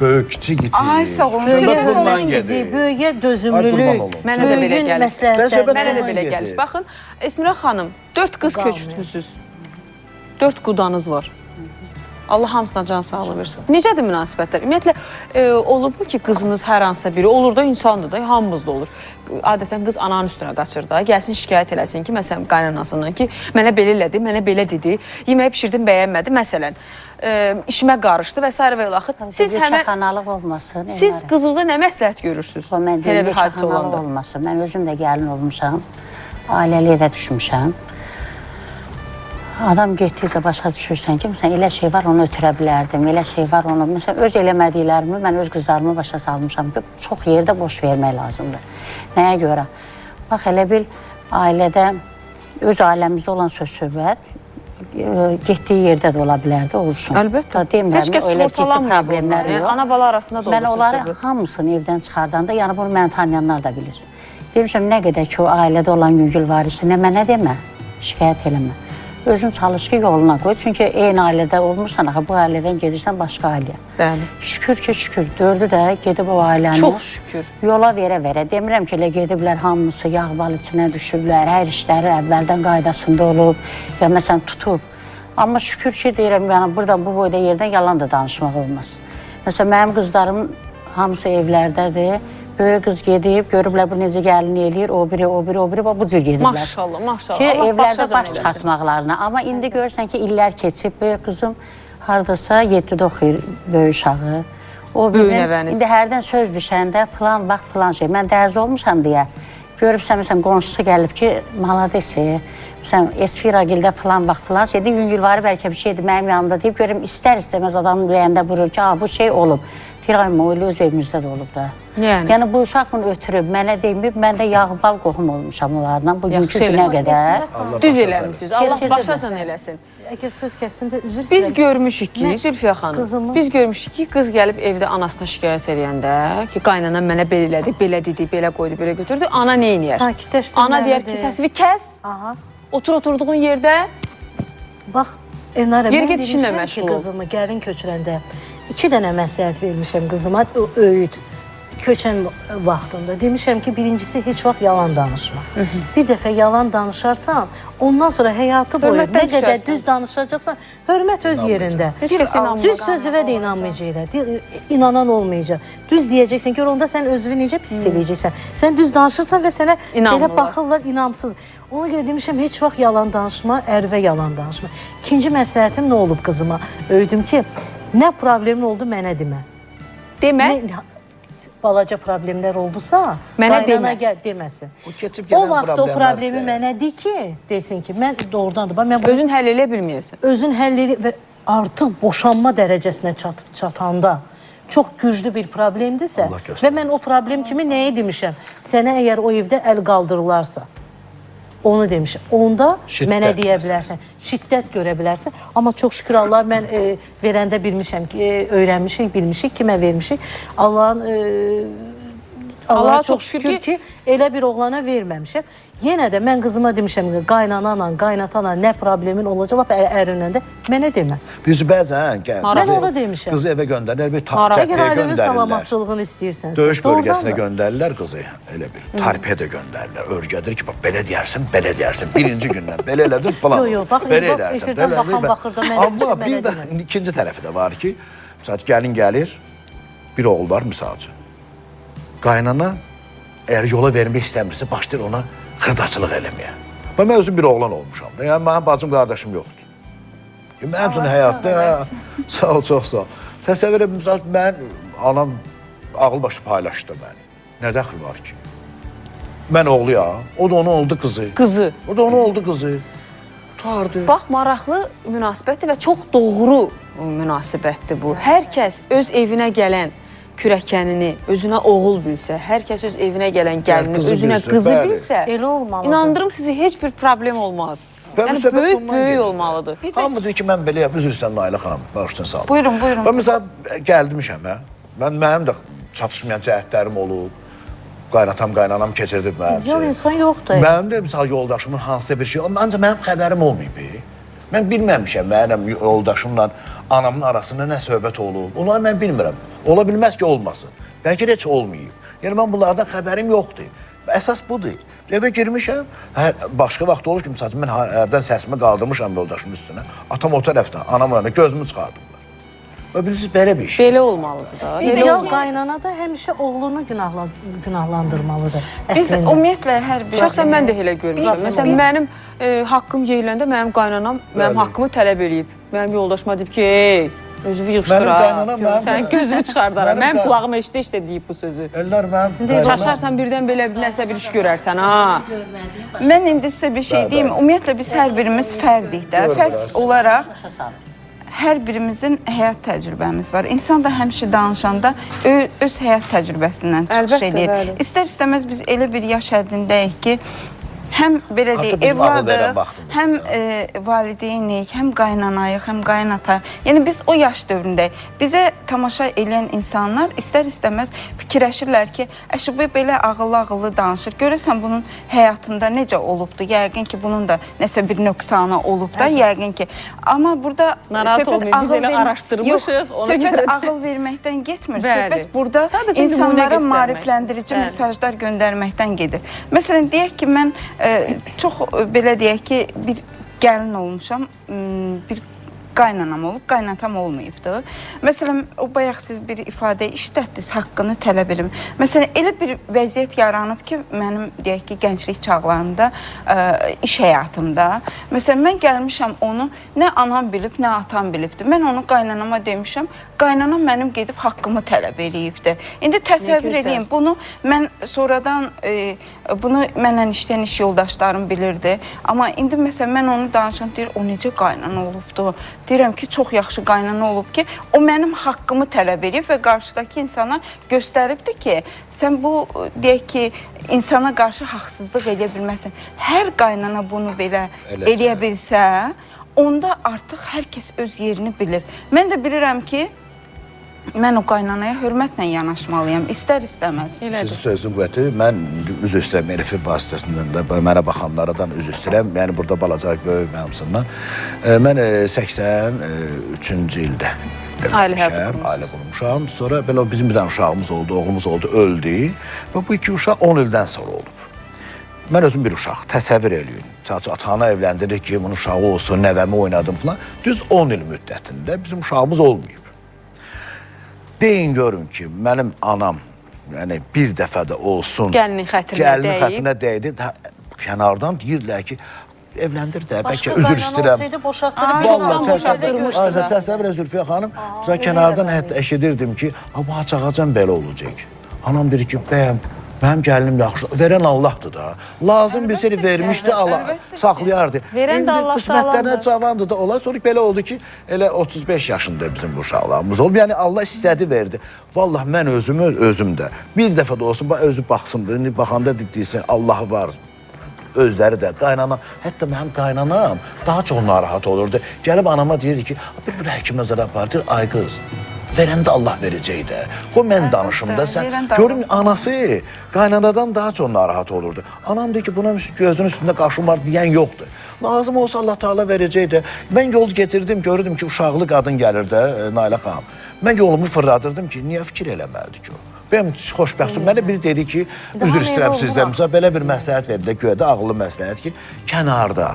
Böyük kiçik itir. Ay, sağ olun. Böyüyə Söhbət bundan hörmət gedir. gizi, böyüyə Ay, dözümlülük, qurban olum. Mənə də belə böyüyün gəlir. məsləhətlər. Mənə də Ondan belə gedir. gəlir. Baxın, Esmirə xanım, 4 qız Qalmıyor. köçürtmüsünüz. 4 qudanız var. Allah hamısına can sağlığı versin. Necədir münasibətlər? Ümumiyyətlə, olubmu ki, qızınız hər hansısa biri, olur da insandır da, hamımızda olur. Adətən qız ananın üstünə qaçır da, gəlsin şikayət eləsin ki, məsələn, qaynanasından ki, mənə belə elədi, mənə belə dedi, yeməyi pişirdim, bəyənmədi, məsələn, işimə qarışdı və s. və ilaxır. Siz həmən, Çaxanalıq olmasın. siz qızınıza nə məsləhət görürsünüz? O mən Elə bir deyim, hadisə çaxanalıq olanda. olmasın. Mən özüm də gəlin olmuşam. Ailəli evə düşmüşəm. Adam getdikcə başa düşürsən ki, məsələn, elə şey var, onu ötürə bilərdim, elə şey var, onu, məsələn, öz eləmədiklərimi mən öz qızlarımı başa salmışam. Çox yerdə boş vermək lazımdır. Nəyə görə? Bax, elə bil ailədə, öz ailəmizdə olan söz-söhbət getdiyi yerdə də ola bilərdi, olsun. Əlbəttə. Demirəm, Heç kəs elə ciddi sığortalanmır problemlər bunlar. yox. Ana-bala arasında da olur Mən onları söz-söhbət. hamısını evdən çıxardanda, yəni bunu məni tanıyanlar da bilir. Demişəm, nə qədər ki, o ailədə olan yüngül var isə, nə mənə demə, şikayət eləmə. Özün çalış ki, yoluna qoy. Çünki eyni ailədə olmursan, axı bu ailədən gedirsən başqa ailəyə. Bəli. Şükür ki, şükür. Dördü də gedib o ailəni Çox şükür. yola verə-verə. Demirəm ki, elə gediblər hamısı yağbal içinə düşüblər, hər işləri əvvəldən qaydasında olub, ya məsələn tutub. Amma şükür ki, deyirəm, yəni burada bu boyda yerdən yalan da danışmaq olmaz. Məsələn, mənim qızlarım hamısı evlərdədir. Böyük qız gedib, görüblər bu necə gəlin eləyir, o biri, bu cür gediblər. Maşallah, maşallah. Ki, Allah evlərdə başacan baş eləsin. çıxartmaqlarına. Amma indi görürsən ki, illər keçib, böyük qızım hardasa 7-də oxuyur böyük uşağı. O Böyük bilir, nəvəniz. indi hərdən söz düşəndə filan vaxt filan şey. Mən dərzi olmuşam deyə, görübsən, məsələn, qonşusu gəlib ki, maladesi, məsələn, Esfiragildə filan vaxt filan şeydir, yüngülvari bəlkə bir şeydir mənim yanımda deyib, görürüm, istər-istəməz adamın ürəyində vurur ki, bu şey olub. Tirayma, o öz evimizdə də olub da. Yəni bu uşaq bunu ötürüb, mənə deyib, mən də yağbal qohum olmuşam onlardan, bugünkü günə qədər. Düz eləmişsiniz. Allah Keçirdi başacan eləsin. Əgər söz kəssin də üzr Biz istəyirəm. görmüşük ki, Zülfiyə xanım, qızımı- biz görmüşük ki, qız gəlib evdə anasına şikayət edəndə ki, qaynanam mənə belə elədi, belə dedi, belə qoydu, belə götürdü. Ana nə edir? Sakitləşdirməlidir. Ana deyər ki, səsini kəs, Aha. oturduğun yerdə. Bax, Elnarə, Yer mən get işinlə demişəm məşğul ki, ol. qızımı gəlin köçürəndə 2 dənə məsləhət vermişəm qızıma, o öyüd. köçən vaxtında demişəm ki, birincisi heç vaxt yalan danışma. Bir dəfə yalan danışarsan, ondan sonra həyatı boyu Hörmətdən nə qədər düşərsən. düz danışacaqsan, hörmət öz yerində. Heç kəs inanmaz. Düz sözüvə də inanmayacaqlar, inanan olmayacaq. Düz deyəcəksən, gör onda sən özünü necə pis eləyəcəksən. Sən düz danışırsan və sənə İnanmırlar. belə baxırlar, inamsız. Ona görə demişəm, heç vaxt yalan danışma, ərvə yalan danışma. İkinci məsləhətim nə olub qızıma? Öydüm ki, nə problemin oldu mənə demə. Demə, Balaca problemlər oldusa, Mənə qaynana demə. gəl deməsin. O keçib O gələn vaxt o problemi problemlər mənə de ki, desin ki, mən doğrudandır. Mən bunu özün həll elə bilməyəsən. özün həll edib və artıq boşanma dərəcəsinə çatanda çox güclü bir problemdirsə Allah göstərməsin. və mən o problem kimi nəyə demişəm? Sənə əgər o evdə əl qaldırılarsa, onu demişəm. Onda Şiddət mənə deyə bilərsən, şiddət görə bilərsən. Amma çox şükür Allah, mən verəndə bilmişəm ki, öyrənmişik, bilmişik, kimə vermişik. Allah'a çox şükür ki, elə bir oğlana verməmişəm. Yenə də mən qızıma demişəm ki, qaynananla, qaynatana nə problemin olacaq, lap ərindən də mənə demə. Biz bəzən Mən onu demişəm. qızı evə göndərirlər, bir Əgər çəpəyə ailənin göndərirlər. salamatçılığını istəyirsənsə. Döyüş bölgəsinə doğrudanmı? göndərirlər qızı, elə bir tarpəyə də göndərirlər. Örgədir ki, bax belə deyərsən, belə deyərsən. Birinci gündən belə elədin falan. Yo, yo, bax, belə bax, edərsən, efirdən belə baxan elədin. baxır da mənə Amma demişəm, bir mənə də deməsin. ikinci tərəfi də var ki, məsələn gəlin gəlir, bir oğul var misal üçün. Qaynana əgər yola vermək istəmirsə, başlayır ona xırdaçılıq eləməyə. Mən özüm bir oğlan olmuşam da. Yəni mənim bacım, qardaşım yoxdur. Mənim üçün həyatda sağ ol, çox sağ ol. Təsəvvür edin, misal mən anam ağıl başı paylaşdı məni. Nə dəxil var ki? Mən oğluyam, o da onun oldu qızı. Qızı. O da onun oldu qızı. Tutardı. Bax, maraqlı münasibətdir və çox doğru münasibətdir bu. Hər kəs öz evinə gələn kürəkənini özünə oğul bilsə, hər kəs öz evinə gələn gəlini qızı özünə bilsə, qızı bəli. bilsə, Elə olmalıdır. inandırım sizi heç bir problem olmaz. Və bu Yəni söhbət böyük bundan böyük gedir. olmalıdır. Hamı deyir ki, mən beləyəm, üzr istəyirəm Nailə xanım, bağışlayın sağ olun. Buyurun, buyurun. Və məsələn, gəlmişəm hə. Mənim də çatışmayan cəhətlərim olub. Qaynatam, qaynanam keçirdib mənim Yol üçün. insan yoxdur. Mənim də misal yoldaşımın hansısa bir şey, ancaq mənim xəbərim olmayıb. Mən bilməmişəm mənim yoldaşımla anamın arasında nə söhbət olub. Onları mən bilmirəm. Ola bilməz ki, olmasın. Bəlkə də heç olmayıb. Yəni mən bunlardan xəbərim yoxdur. Əsas budur. Evə girmişəm, başqa vaxt olur ki, misal mən hərdən səsimi qaldırmışam yoldaşımın üstünə. Atam o tərəfdə, anam orada gözümü çıxardıblar. Və bilirsiniz, belə bir şey. Belə olmalıdır da. İdeal qaynana da həmişə oğlunu günahlandırmalıdır Biz əslində. ümumiyyətlə hər bir Şəxsən mən də elə görmüşəm. Biz- Məsələn, mənim haqqım yeyiləndə mənim qaynanam mənim haqqımı tələb eləyib. Mənim yoldaşıma deyib ki, ey, özünü yığışdır Mənim ha. qaynanam mənim- Sən gözünü çıxardaram. Mənim Mənim qayn- qulağıma eşdə deyib bu sözü. Ellər mən... Çaşarsan birdən belə nəsə bir iş görərsən ha. Mən indi sizə bir şey deyim. Ümumiyyətlə biz hər birimiz fərdik də. Fərd olaraq hər birimizin həyat təcrübəmiz var. İnsan da həmişə danışanda öz həyat təcrübəsindən çıxış Əlbəttə, edir. bəli. İstər-istəməz biz elə bir yaş həddindəyik ki, həm belə Artıq deyək, bizim ağıl verən evladıq, vaxtımız. həm valideynik, həm qaynanayıq, həm qaynata. Yəni biz o yaş dövründəyik. Bizə tamaşa edən insanlar istər-istəməz fikirləşirlər ki, əşi bu belə ağıllı-ağıllı danışır. Görəsən bunun həyatında necə olubdu? Yəqin ki, bunun da nəsə bir nöqsanı olub da, yəqin ki. Amma burada Narahat söhbət olmayın, biz ağıl elə vermə- araşdırmışıq, Yox, ona söhbət görə də- ağıl verməkdən getmir. Bəli. Söhbət burada Sadəcə nümunə insanlara göstərmək. maarifləndirici Bəli. mesajlar göndərməkdən gedir. Məsələn, deyək ki, mən çox belə deyək ki, bir gəlin olmuşam, bir qaynanam olub, qaynatam olmayıbdı. Məsələn, o bayaq siz bir ifadə işlətdiniz, haqqını tələb edin. Məsələn, elə bir vəziyyət yaranıb ki, mənim deyək ki, gənclik çağlarımda, iş həyatımda. Məsələn, mən gəlmişəm onu nə anam bilib, nə atam bilibdi. Mən onu qaynanama demişəm, qaynanam mənim gedib haqqımı tələb eləyibdi. İndi təsəvvür edin, bunu mən sonradan bunu mənlə işləyən iş yoldaşlarım bilirdi. Amma indi məsələn mən onu danışan deyir, o necə qaynana olubdu? Deyirəm ki, çox yaxşı qaynana olub ki, o mənim haqqımı tələb edib və qarşıdakı insana göstəribdi ki, sən bu deyək ki, insana qarşı haqsızlıq eləyə bilməzsən. Hər qaynana bunu belə eləyə bilsə, onda artıq hər kəs öz yerini bilir. Mən də bilirəm ki, mən o qaynanaya hörmətlə yanaşmalıyam, istər-istəməz. Sizin sözün qüvvəti, mən üzr istəyirəm, efir vasitəsindən də mənə baxanlardan üzr istəyirəm. Yəni burada balaca böyük məmsından. Mən 83-cü ildə Ailə həyatı evlənmişəm, qurmusunuz. ailə qurmuşam. Sonra belə bizim bir dənə uşağımız oldu, oğlumuz oldu, öldü. Və bu iki uşaq 10 ildən sonra oldu. Mən özüm bir uşaq, təsəvvür eləyin. Sadəcə atanı evləndirir ki, bunun uşağı olsun, nəvəmi oynadım falan. Düz 10 il müddətində bizim uşağımız olmayıb. Deyin görün ki, mənim anam, yəni bir dəfə də olsun, Gəlinin xətrinə dəydi. Kənardan deyirlər ki, evləndir də, bəlkə Başqa üzr qaynana istəyirəm. olsaydı boşaltdırıb Vallahi təsəvvür et Zülfiyə xanım. Məsələn, kənardan hətta eşidirdim ki, bu açacaqacan belə olacaq. Anam deyir ki, bəyəm, mənim gəlinim yaxşı, verən Allahdır da. Lazım bilsəydi vermişdi, Allah saxlayardı. Verən də Allah qismətlərinə cavandır da olay. Sonra belə oldu ki, elə 35 yaşında bizim bu uşaqlarımız olub. Yəni Allah istədi verdi. Vallahi mən özüm də bir dəfə də olsun, özü baxsın, baxanda deyirsən Allahı var. Özləri də, qaynanam, hətta mənim qaynanam daha çox narahat olurdu. Gəlib anama deyirdi ki, bir həkimə zara apardır, ay qız, verən də Allah verəcək də. Qoy mən danışım da sən. Görüm, anası qaynanadan daha çox narahat olurdu. Anam deyir ki, buna gözünün üstündə qaşım var deyən yoxdur. Lazım olsa Allah Teala verəcək də. Mən yol getirdim, görürdüm ki, uşaqlı qadın gəlir də, Nailə xanım. Mən yolumu fırladırdım ki, niyə fikir eləməlidir ki o? Benim xoşbəxtçim, mənə biri dedi ki, üzr istəyirəm sizdən, belə bir məsləhət verdi, göyə də ağıllı məsləhət ki, kənarda.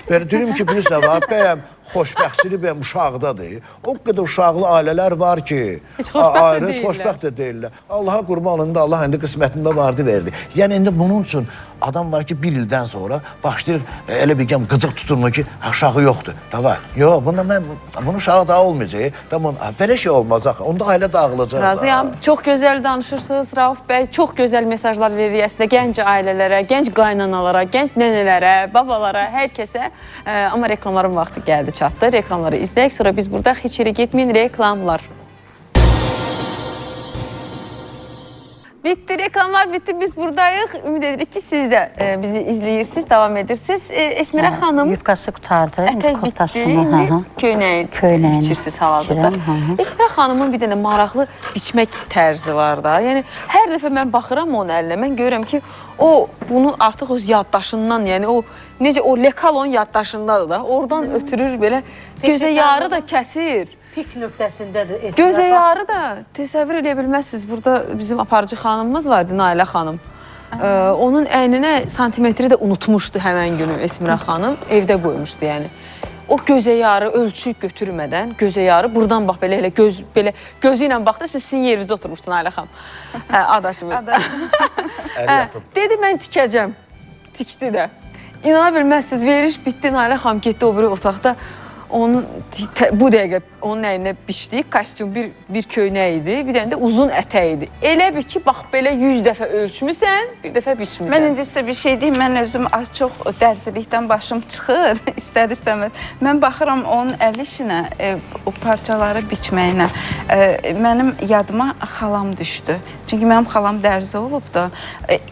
Belə deyirəm ki, bilirsən var, bəyəm, xoşbəxtçilik bəyəm uşaqdadır. O qədər uşaqlı ailələr var ki, ayrı, xoşbəxt də deyirlər. Allaha qurban olun da Allah indi qismətində vardı, verdi. Yəni, indi bunun üçün adam var ki, bir ildən sonra başlayır, elə bir qıcıq tuturmu ki, uşağı yoxdur. Davay, yox, bunun uşağı daha olmayacaq. Belə şey olmaz axı, onda ailə dağılacaq. Razıyam. Çox gözəl danışırsınız, Rauf bəy. Çox gözəl mesajlar verir əslində gənc ailələrə, gənc qaynanalara, gənc nənələrə, babalara, hər kəsə. Amma reklamların vaxtı gəldi, çatdı. Reklamları izləyək, sonra biz burada heç yerə getməyin, reklamlar. Bitti, reklamlar bitti. Biz buradayıq. Ümid edirik ki, siz də bizi izləyirsiniz, davam edirsiniz. Esmirə xanım, Yufkası qutardı, ətək koftasını, bitdi, köynəyin biçirsiniz hal-hazırda. Esmirə xanımın bir dənə maraqlı biçmək tərzi var da. Yəni, hər dəfə mən baxıram onun əlinə, mən görürəm ki, o bunu artıq öz yaddaşından, yəni o necə o lekal onun yaddaşındadır da. Oradan ötürür belə, gözə yarı da kəsir. Pik nöqtəsindədir. Gözə yarı da təsəvvür edə bilməzsiniz. Burada bizim aparıcı xanımımız vardı, Nailə xanım. Onun əyninə santimetri də unutmuşdu həmən günü Esmirə xanım. Evdə qoymuşdu yəni. O gözə yarı ölçü götürmədən, gözə yarı buradan bax belə gözü ilə baxdı, sizin yerinizdə oturmuşdu Nailə xanım. Adaşımız. Dedi, mən tikəcəm. Tikdi də. İnana bilməzsiniz, veriş bitdi, Nailə xanım getdi o biri otaqda. Bu dəqiqə onun əyninə biçdik, kostyum bir köynək idi, bir dənə də uzun ətək idi. Elə bir ki, bax belə 100 dəfə ölçmüsən, bir dəfə biçmüsən. Mən indi sizə bir şey deyim, mən özüm az çox dərzilikdən başım çıxır, istər-istəməz. Mən baxıram onun əl işinə, o parçaları biçməyinə. Mənim yadıma xalam düşdü. Çünki mənim xalam dərzi olub da,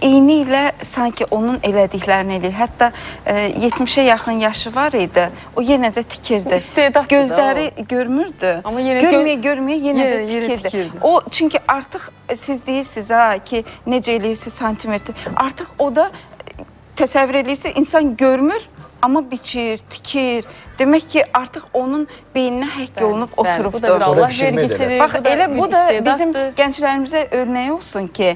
eyni ilə sanki onun elədiklərini eləyir. Hətta 70-ə yaxın yaşı var idi, o yenə də tikirdi. Gözləri görmürdü. Amma yenə görməyə yenə də tikirdi. O, çünki artıq siz deyirsiniz ki, necə eləyirsiniz santimetri. Artıq o da təsəvvür edirsiniz, insan görmür, amma biçir, tikir. Demək ki, artıq onun beyninə həkk olunub oturubdur. Bu da bir Allah vergisidir. Bax, elə bu da bizim gənclərimizə örnək olsun ki,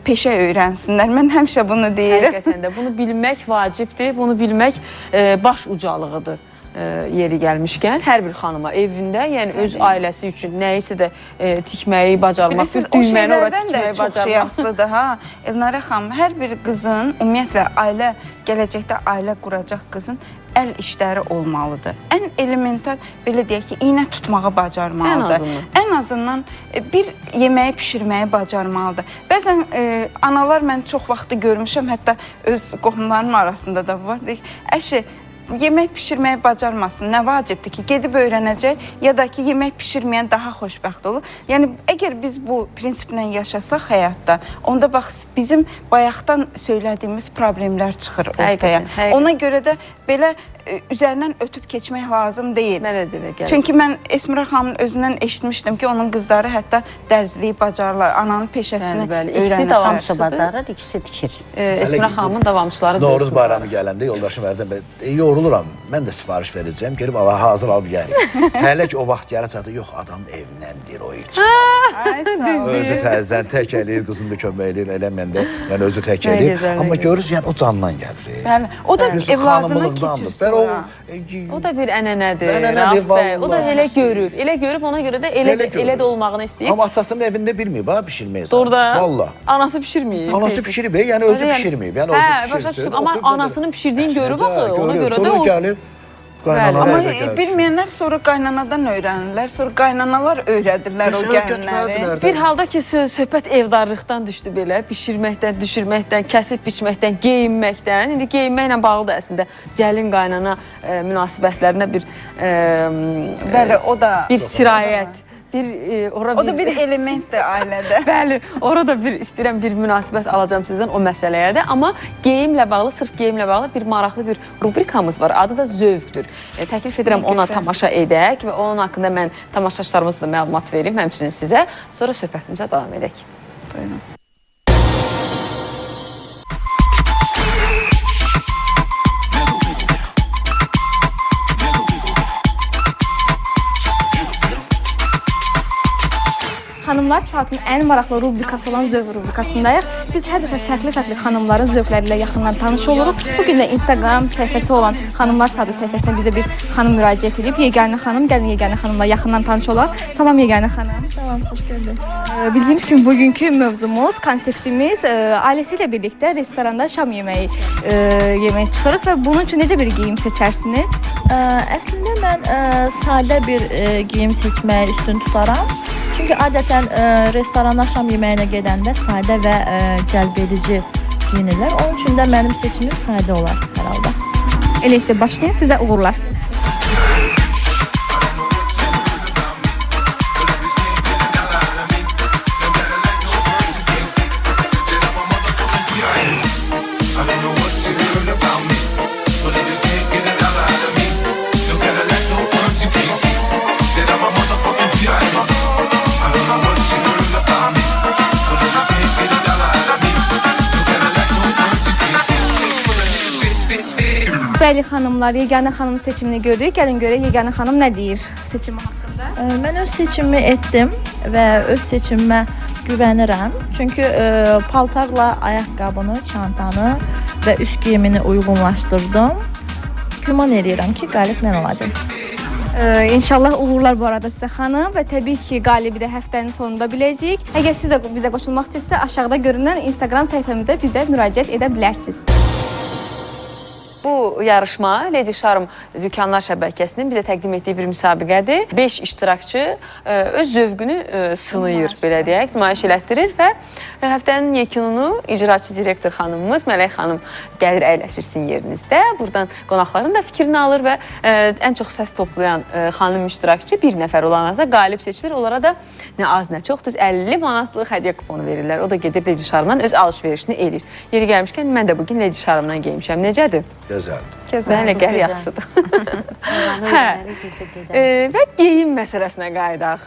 peşə öyrənsinlər. Mən həmişə bunu deyirəm. Həqiqətən də bunu bilmək vacibdir, bunu bilmək baş ucalığıdır. Yeri gəlmişkən, hər bir xanıma evində, yəni öz ailəsi üçün nəyisə də tikməyi bacarmaq, düyməni ora tikməyi bacarmaq. Çox şey asılıdır, ha. Elnarə xanım, hər bir qızın, ümumiyyətlə gələcəkdə ailə quracaq qızın əl işləri olmalıdır. Ən elementar, belə deyək ki, iynə tutmağı bacarmalıdır. Ən azından bir yeməyi pişirməyi bacarmalıdır. Bəzən analar mən çox vaxtı görmüşəm, hətta öz qohumlarım arasında da var. Deyək, əşi, yemək pişirməyi bacarmasın, nə vacibdir ki, gedib öyrənəcək, ya da ki, yemək pişirməyən daha xoşbəxt olur. Yəni, əgər biz bu prinsiplə yaşasaq həyatda, onda bax, bizim bayaqdan söylədiyimiz problemlər çıxır ortaya. Ona görə də belə üzərindən ötüb keçmək lazım deyil. Mənə də elə gəlir. Çünki mən Esmira xanımın özündən eşitmişdim ki, onun qızları hətta dərzliyi bacarırlar, ananın peşəsini Bəli, ikisi öyrənirlər. Hamısı bacarır, ikisi tikir. Esmira xanımın davamçıları da öz Novruz qızları. bayramı gələndə yoldaşım Ərdən bəy, yoruluram, mən də sifariş verəcəm, gelib hazır alıb gəlir. Hələ ki o vaxt gələ çatır, yox adam evləndir o ilk. Ay, sağ ol. Özü təzdən tək eləyir, qızını da kömək eləyir, eləməyəndə, yəni özü tək Nə eləyir. gözəl, nə Amma gözəl. görürüz, yəni o candan gəlir. Bəli, o da Birisi evladına xanımlıqdandır. keçir Bəli, sonra. O da bir ənənədir, Ənənədir, Rauf bəy. O da vallahi. elə görüb. Elə görüb, ona görə də elə də olmağını istəyir. Amma atasının evində bilməyib ha bişirməyi. Doğruda. Valla. Anası pişirməyib. Anası pişirib, yəni özü pişirməyib. Yəni özü Hə, başa pişirsin. düşdüm. Amma anasının pişirdiyini görüb axı, ona görə də Sonra o... gəlib qaynanalar Amma evə gəlir. bilməyənlər sonra qaynanadan öyrənirlər, sonra qaynanalar öyrədirlər o gəlinləri. Bir halda ki, söhbət evdarlıqdan düşdü belə, bişirməkdən, düşürməkdən, kəsib biçməkdən, geyinməkdən. İndi geyinməklə bağlı da əslində gəlin qaynana münasibətlərinə bir Bəli, o da bir sirayət, o da bir elementdir ailədə. Bəli, orada istəyirəm bir münasibət alacağım sizdən o məsələyə də. Amma geyimlə bağlı, sırf geyimlə bağlı bir maraqlı bir rubrikamız var. Adı da zövqdür. Təklif edirəm ona tamaşa edək və onun haqqında mən tamaşaçılarımıza da məlumat verim, həmçinin sizə. Sonra söhbətimizə davam edək. Buyurun. Xanımlar saatın ən maraqlı rubrikası olan zövq rubrikasındayıq. Biz hər dəfə fərqli xanımların zövqləri ilə yaxından tanış oluruq. Bugün də Instagram səhifəsi olan Xanımlar Saatı səhifəsinə bizə bir xanım müraciət edib. Yeganə xanım, gəlin Yeganə xanımla yaxından tanış olaq. Salam Yeganə xanım. Salam, xoş gəldin. Bildiyimiz kimi bugünkü mövzumuz, konseptimiz ailəsi ilə birlikdə restoranda şam yeməyi yeməyə çıxırıq və bunun üçün necə bir geyim seçərsiniz? Əslində mən sadə bir geyim seçməyi üstün tutaram. Çünki adətən restorana şam yeməyinə gedəndə sadə və cəlbedici geyinirlər. Onun üçün də mənim seçimim sadə olar hər halda. Elə isə başlayın, sizə uğurlar. Bəli xanımlar, Yeganə xanımın seçimini gördük. Gəlin görək Yeganə xanım nə deyir seçimi haqqında? Mən öz seçimimi etdim və öz seçimimə güvənirəm. Çünki paltarla ayaqqabını, çantanı və üst geyimini uyğunlaşdırdım. Güman edirəm ki, qalib mən olacağam. İnşallah uğurlar bu arada sizə xanım və təbii ki, qalibi də həftənin sonunda biləcəyik. Əgər siz də bizə qoşulmaq istəyirsə, aşağıda görünən Instagram səhifəmizə bizə müraciət edə bilərsiniz. Bu yarışma Lady Charm Dükanlar şəbəkəsinin bizə təqdim etdiyi bir müsabiqədir. 5 iştirakçı öz zövqünü sınayır, belə deyək, nümayiş elətdirir və həftənin yekununu icraçı direktor xanımımız Mələk xanım gəlir əyləşirsin yerinizdə. Buradan qonaqların da fikrini alır və ən çox səs toplayan xanım iştirakçı bir nəfər olanlarsa qalib seçilir. Onlara da nə az, nə çox, düz 50 manatlıq hədiyyə kuponu verirlər. O da gedir Lady Charm'dan öz alış-verişini eləyir. Yeri gəlmişkən mən də bugün Lady Charm'dan geymişəm. Necədir? Gözəldir. Mənə gəl yaxşıdır. Hə. Və geyim məsələsinə qayıdaq.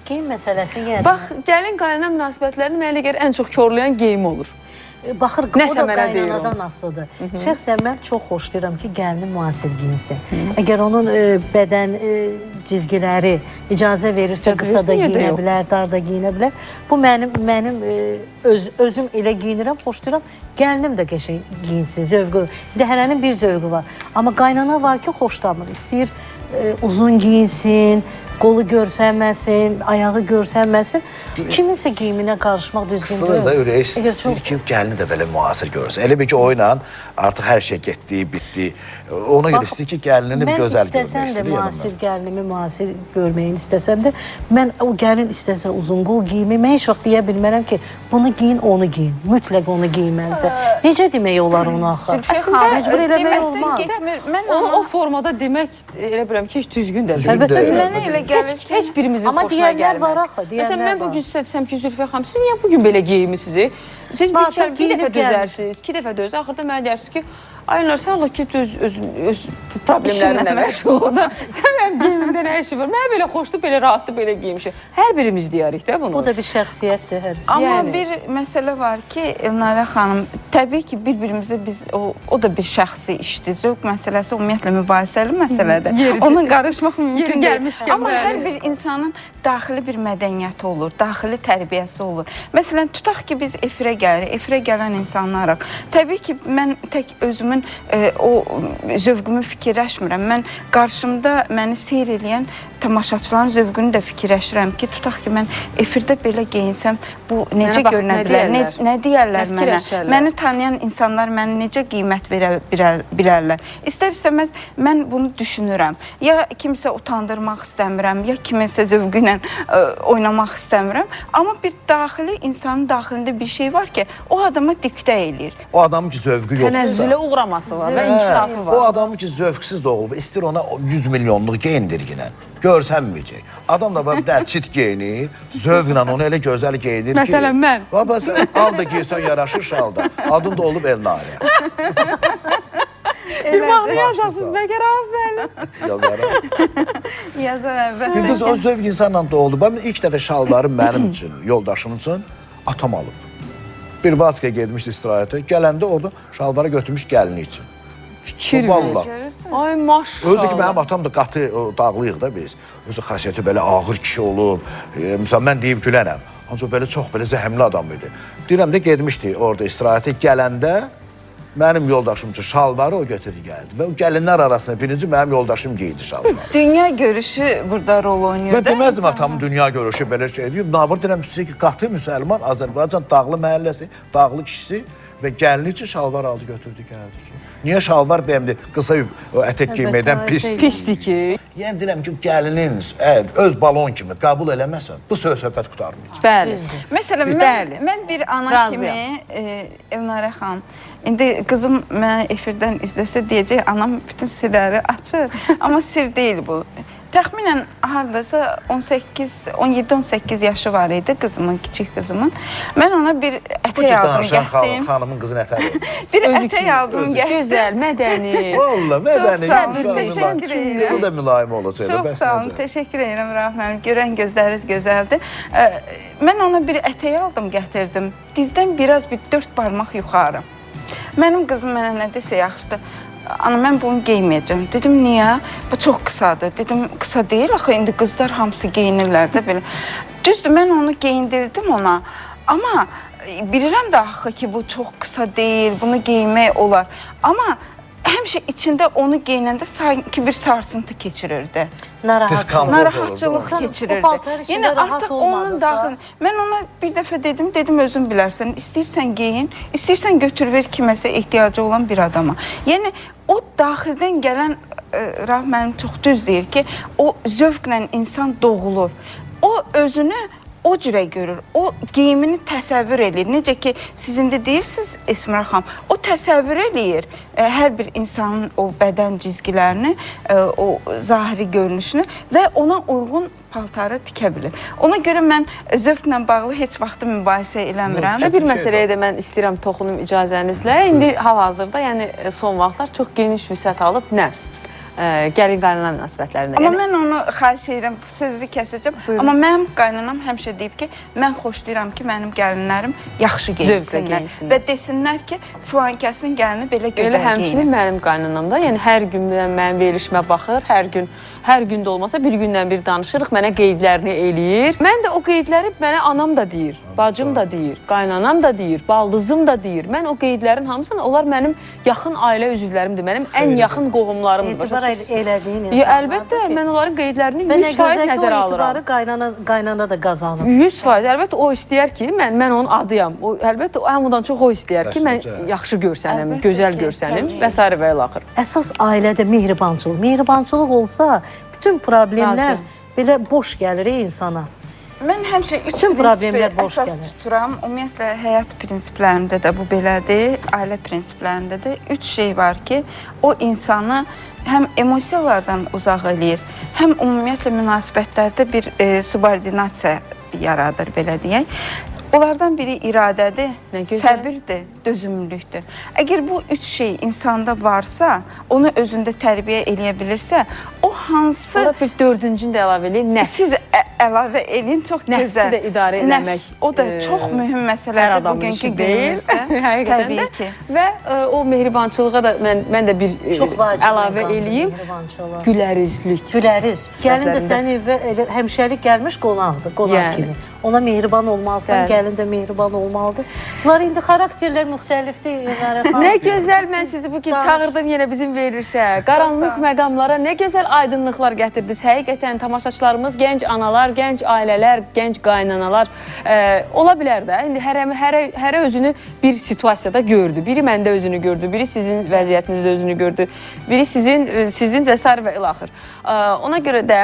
Geyim məsələsi yenə Bax, gəlin qaynana münasibətlərini mənə elə gəlir ən çox korlayan geyim olur. baxır, Nəsə o da mənə deyir qaynanadan o. asılıdır. Şəxsən mən çox xoşlayıram ki, gəlinin müasir giyinsin. Əgər onun bədən cizgiləri icazə verirsə, İcazə qısa da verirsə, niyə də giyinə yox? bilər, dar da giyinə bilər. Bu mənim özüm elə giyinirəm, xoşlayıram. Gəlinim də qəşəng giyinsin, zövqü. İndi hərənin bir zövqü var. Amma qaynana var ki, xoşlamır. İstəyir uzun giyinsin, qolu görsənməsin, ayağı görsənməsin. Kiminsə geyiminə qarışmaq düzgün deyil. Sınır da ürəyi Əgər istəyir ki, gəlini də belə müasir görsün. Elə bir ki, o ilə artıq hər şey getdi, bitdi. Ona görə istəyir ki, gəlinini bir gözəl görmək Mən istəsəm istəyir də yanımda. müasir gəlinimi müasir görməyini istəsəm də, mən o gəlin istəsə uzun qol giyimi, mən heç vaxt deyə bilmərəm ki, bunu giyin, onu giyin. Mütləq onu giyinməlisən. Necə demək olar onu axı? Əslində Məcbur eləmək deməkdən olmaz. getmir. Mən Onu ona o formada demək elə bilirəm ki, heç düzgün də. Düzgün Əlbəttə, deyil. mənə elə gəlir ki, Heç birimizin Amma xoşuna deyənlər var gəlməz. axı, deyənlər Məsələn, mən var. bugün sizə desəm ki, Zülfiyə xanım, siz niyə bugün belə geyimisiz? Siz bir Bax, dəfə geyinib dözərsiniz, 2 dəfə döz. Axırda mənə deyirsiniz ki, Aylar, sən Allah ki, öz problemlərinlə məşğul ol da. Sən mənim geyimimdə nə işi var? Mənə belə xoşdur, belə rahatdır, belə giymişim. Hər birimiz deyirik də bunu. Bu da bir şəxsiyyətdir. Amma Yəni. bir məsələ var ki, Elnarə xanım, təbii ki, bir-birimizə biz o da bir şəxsi işdir. Zövq məsələsi ümumiyyətlə mübahisəli məsələdir. Ona qarışmaq mümkün deyil. Amma hər bir insanın daxili bir mədəniyyəti olur, daxili tərbiyəsi olur. Məsələn, tutaq ki, biz efirə gəlirik, efirə gələn insanlarıq. Təbii ki, mən tək özümün o zövqümü fikirləşmirəm. Mən qarşımda məni seyr eləyən tamaşaçıların zövqünü də fikirləşirəm ki, tutaq ki, mən efirdə belə geyinsəm, bu necə görünə bilər, nə deyərlər mənə? Məni tanıyan insanlar mənə necə qiymət bilərlər? İstər-istəməz mən bunu düşünürəm. Ya kimsə utandırmaq istəmirəm, ya kiminsə zövqü ilə oynamaq istəmirəm. Amma bir daxili, insanın daxilində bir şey var ki, o adama diktə eləyir. O adamın ki, zövqü yoxdursa, tənəzzülə uğraması var və inkişafı var. o adamın ki, zövqsüz doğulub, istir ona 100 milyonluq geyindirginən. Görsənməyəcək. Adam da var, çit geyinir, zövqlə onu elə gözəl geyinir ki... Məsələn, mən. Sən al da giysən, yaraşır şalda. Adın da olub Elnarə. Bir mahnı yazasınız, Bəgər abi, Yazarım. Yazar əvvəl. Bir qız o zövq insanla doğulub. Ben ilk dəfə şalvarı mənim üçün, yoldaşım üçün atam alıb. Bir vaxtqa gedmişdi istirahətə. Gələndə orada şalvarı götürmüş gəlini üçün. fikir Vallahi. Ay maşallah. Özü ki, mənim atam da qatı dağlıyıq da biz. Özü xasiyyəti belə ağır kişi olub. Məsələn, mən deyib gülənəm. Ancaq belə çox belə zəhəmli adam idi. Deyirəm də gedmişdi orada istirahətə. Gələndə mənim yoldaşım üçün şalvarı o götürdü gəldi. Və o gəlinlər arasında birinci mənim yoldaşım giydi şalvarı. Dünya görüşü burada rol oynuyor. Mən deməzdim atamın dünya görüşü belə şey deyib. Nabır deyirəm sizə ki, qatı müsəlman Azərbaycan dağlı məhəlləsi, dağlı kişisi və gəlini üçün şalvar aldı götürdü gəldi. Niyə şalvar bəyəmdir? Qısa ətək giyməkdən Pisdir ki. Yəni deyirəm ki, gəlinin öz balon kimi qəbul eləməsən, bu söhbət qutarmayacaq. Bəli. Məsələn, mən bir ana kimi, Elnarə xanım, indi qızım mənə efirdən izləsə deyəcək, anam bütün sirləri açır. Amma sir deyil bu. Təxminən hardasa 17-18 yaşı var idi qızımın, kiçik qızımın. Mən ona bir ətək aldım, gətirdim. Xanımın qızın ətəyi. Bir ətək aldım, gətirdim. Gözəl, mədəni. Valla, mədəni. Çox sağ olun, təşəkkür edirəm. Bu da mülayim olacaq. Çox sağ olun, təşəkkür edirəm Rahman. Görən gözləriniz gözəldir. Mən ona bir ətək aldım, gətirdim. Dizdən biraz bir 4 barmaq yuxarı. Mənim qızım mənə nə desə yaxşıdır. Ana, mən bunu geyməyəcəm. Dedim, niyə? Bu çox qısadır. Dedim, qısa deyil, axı indi qızlar hamısı geyinirlər də belə. Düzdür, mən onu geyindirdim ona. Amma bilirəm də axı ki, bu çox qısa deyil, bunu geymək olar. Amma həmişə içində onu geyinəndə sanki bir sarsıntı keçirirdi. Narahatçılıq keçirirdi. Yəni artıq onun daxil. Mən ona bir dəfə dedim özün bilərsən, istəyirsən geyin, istəyirsən götür ver kiməsə ehtiyacı olan bir adama. Yəni o daxildən gələn Rahman çox düz deyir ki, o zövqlə insan doğulur. O özünü o cürə görür, o geyimini təsəvvür eləyir. Necə ki, siz indi deyirsiniz Esmira xanım, o təsəvvür eləyir hər bir insanın o bədən cizgilərini, o zahiri görünüşünü və ona uyğun paltarı tikə bilir. Ona görə mən zövqlə bağlı heç vaxtı mübahisə eləmirəm. Və bir məsələyə də mən istəyirəm toxunum icazənizlə. İndi hal-hazırda, yəni son vaxtlar çox geniş vüsət alıb nə? Gəlin qaynana münasibətlərində. Amma mən onu xahiş edirəm, sözü kəsəcəm. Amma mənim qaynanam həmişə deyib ki, mən xoşlayıram ki, mənim gəlinlərim yaxşı geyinsinlər. Və desinlər ki, filan kəsin gəlini belə gözəl geyinir. Elə həmçinin mənim qaynanam da, yəni hər gün mənim verilişimə baxır, hər gün də olmasa bir gündən bir danışırıq, mənə qeydlərini eləyir. Mən də o qeydləri mənə anam da deyir, bacım da deyir, qaynanam da deyir, baldızım da deyir. Mən o qeydlərin hamısını, onlar mənim yaxın ailə üzvlərimdir, mənim ən yaxın qohumlarımdır. İtibar elədiyin insanlar. Əlbəttə, mən onların qeydlərini 100% nəzərə alıram. Qaynana da qazanır. 100%, əlbəttə o istəyər ki, mən onun adıyam. Əlbəttə, hamıdan çox o istəyər ki, mən yaxşı görsənim, gözəl görsənim və s. və ilaxır. Əsas ailədə mehribançılıq. Mehribançılıq olsa, bütün problemlər belə boş gəlir insana. Mən həmişə üç prinsipi əsas tuturam. Ümumiyyətlə, həyat prinsiplərində də bu belədir, ailə prinsiplərində də 3 şey var ki, o insanı həm emosiyalardan uzaq eləyir, həm ümumiyyətlə münasibətlərdə bir subordinasiya yaradır, belə deyək. Onlardan biri iradədir, Nə gözəl. səbirdir, dözümlülükdür. Əgər bu üç şey insanda varsa, onu özündə tərbiyə eləyə bilirsə, o hansı Sonra bir dördüncünü də əlavə edin, nəfs. siz əlavə eləyin, çox Nəfsi gözəl. də idarə eləmək, Nəfs, o da çox mühüm hər məsələdir adamın bugünkü işi deyil. günümüzdə. Həqiqətən Təbii də. ki. Və o mehribançılığa da mən də bir Çox vacib əlavə məqamdır eləyim. mehribançılıq. Gülərüzlük. Güləriz. Gəlin də Sifətlərində. sənin evə elə həmişəlik gəlmiş qonaqdır, qonaq Yəni. kimi. Ona mehriban olmalısan, Bəli. gəlin də mehriban olmalıdır. Bunlar indi xarakterlər müxtəlifdir. Elnarə xanım. Nə gözəl mən sizi bu gün çağırdım yenə bizim verilişə. Qaranlıq məqamlara nə gözəl aydınlıqlar gətirdiniz. Həqiqətən tamaşaçılarımız gənc analar, gənc ailələr, gənc qaynanalar ola bilər də. İndi hərə özünü bir situasiyada gördü. Biri məndə özünü gördü, biri sizin vəziyyətinizdə özünü gördü, biri sizin və sair və ilaxır. Ona görə də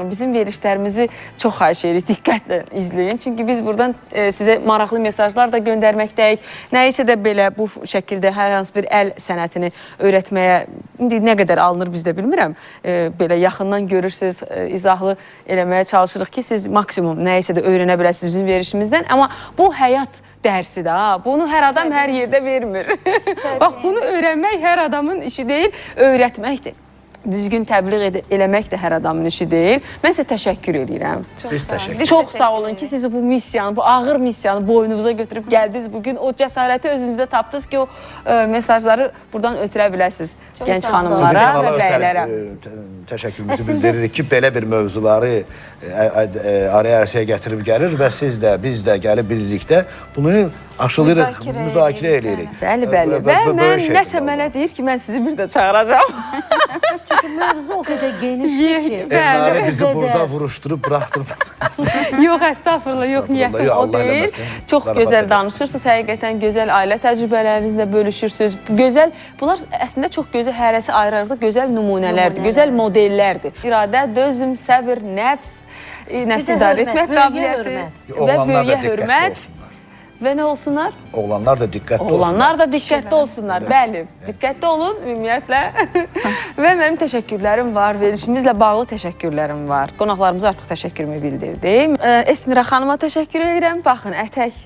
bizim verilişlərimizi çox xahiş edirik, diqqətlə izləyin. Çünki biz buradan sizə maraqlı mesajlar da göndərməkdəyik. Nəyisə də belə bu şəkildə hər hansı bir əl sənətini öyrətməyə indi nə qədər alınır biz də bilmirəm. Belə yaxından görürsünüz, izahlı eləməyə çalışırıq ki, siz maksimum nəyisə də öyrənə biləsiniz bizim verilişimizdən. Amma bu həyat dərsidir ha. Bunu hər adam hər yerdə vermir. Bax, bunu öyrənmək hər adamın işi deyil, öyrətməkdir. Düzgün təbliğ eləmək də hər adamın işi deyil. Mən sizə təşəkkür edirəm. Biz təşəkkür Çox sağ olun ki, siz bu missiyanı, bu ağır missiyanı boynunuza götürüb gəldiniz bugün. O cəsarəti özünüzdə tapdınız ki, o mesajları buradan ötürə biləsiniz gənc xanımlara və bəylərə. Təşəkkürümüzü bildiririk ki, belə bir mövzuları araya ərsəyə gətirib gəlir və siz də, biz də gəlib birlikdə bunu aşılırıq, müzakirə eləyirik. Bəli, bəli. Və mən nəsə mənə deyir ki, mən sizi bir də çağıracağım. Çünki mövzu o qədər genişdir ki. Elnarə bizi burada vuruşdurub, buraxdırmaz. Yox, əstəğfurullah, yox, niyyətim o deyil. Çox gözəl danışırsınız, həqiqətən gözəl ailə təcrübələrinizlə bölüşürsünüz. Gözəl, bunlar əslində çox gözəl, hərəsi ayrı-ayrı gözəl nümunələrdir, gözəl modellərdir. İradə, dözüm, səbir, nəfs, nəfsi idarə etmək qabiliyyəti və böyüyə hörmət. Və nə olsunlar? Oğlanlar da diqqətli olsunlar. Oğlanlar da diqqətli olsunlar, bəli. Diqqətli olun, ümumiyyətlə. Və mənim təşəkkürlərim var, verilişimizlə bağlı təşəkkürlərim var. Qonaqlarımıza artıq təşəkkürümü bildirdim. Esmira xanıma təşəkkür edirəm. Baxın, ətək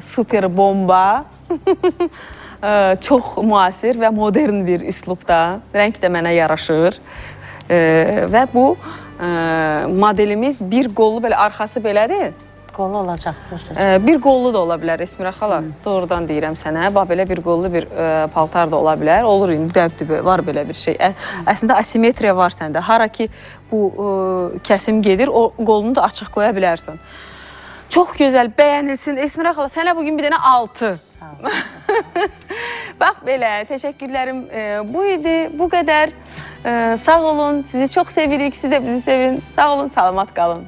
super bomba. Çox müasir və modern bir üslubda. Rəng də mənə yaraşır. Və bu modelimiz bir qollu, belə arxası belədir. Qolu olacaq. Bir qollu da ola bilər Esmira xala. Doğrudan deyirəm sənə. Bax, belə bir qollu bir paltar da ola bilər. Olur, indi dəbdübə var belə bir şey. Əslində asimetriya var səndə. Hara ki bu kəsim gedir, o qolunu da açıq qoya bilərsən. Çox gözəl, bəyənilsin. Esmira xala, sənə bugün bir dənə 6. Bax, belə, təşəkkürlərim bu idi. Bu qədər. Sağ olun, sizi çox sevirik. Siz də bizi sevin. Sağ olun, salamat qalın.